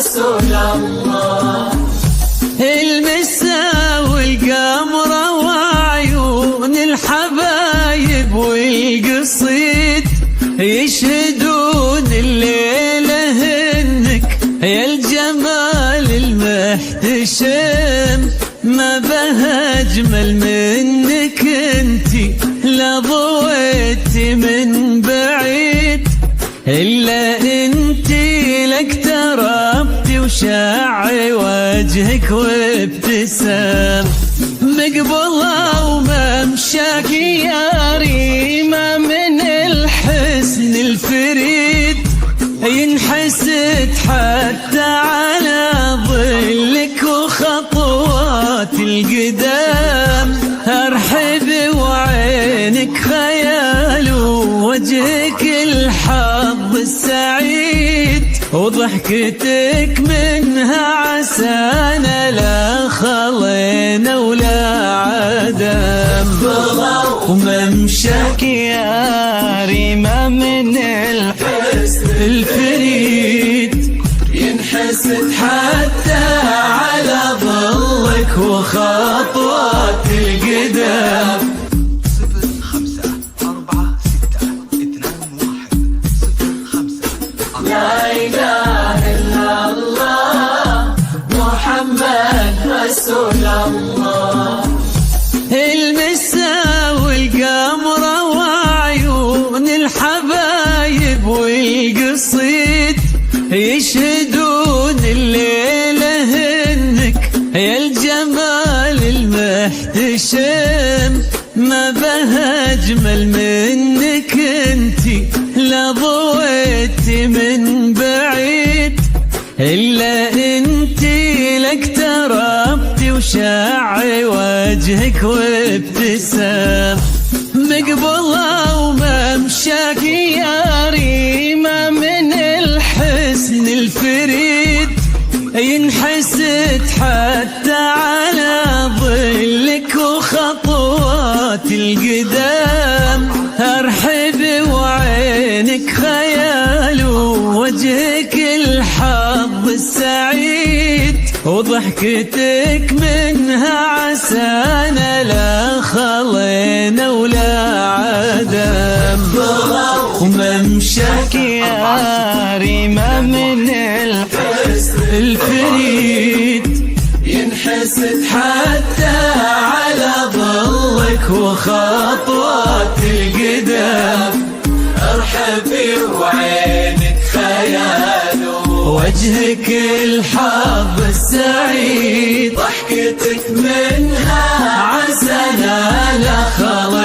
رسول الله. المسا والقمرة وعيون الحبايب والقصيد يشهدون الليلة انك يا الجمال المحتشم، ما بها اجمل منك انتي لا ضويتي من بعيد، الا انتي لك تربتي وشاعي وجهك وابتسام، مقبلة وممشاك يا ريمة من الحسن الفريد، ينحسد حتى على ظلك وخطوات القدام، ارحب وعينك خيال ووجهك الحظ السعيد، وضحكتك منها عسانا لا خلينا ولا عدم، وممشاك يا ريمة من الحسن الفريد، ينحسد حتى على ظلك وخطوات القدام. 05462105. لا إله إلا الله محمد رسول الله. المسا والقمرة وعيون الحبايب والقصيد يشهدون الليلة انك يا الجمال المحتشم، ما بها اجمل منك انتي لا ضويتي من بعيد، الا انتي لك تربتي وشاعي وجهك وابتسام، مقبلة وممشاك يا ريمة من الحسن الفريد، ينحسد حتى على ظلك وخطوات القدام، ارحب وعينك خيال ووجهك الحظ السعيد، وضحكتك منها عسانا لا خلينا ولا عدم، وممشاك يا ريمة من الحسن الفريد، ينحسد حتى على ظلك وخطوات القدام، ارحبي وعينك خيال وجهك الحظ السعيد، ضحكتك منها عسانا لا خلق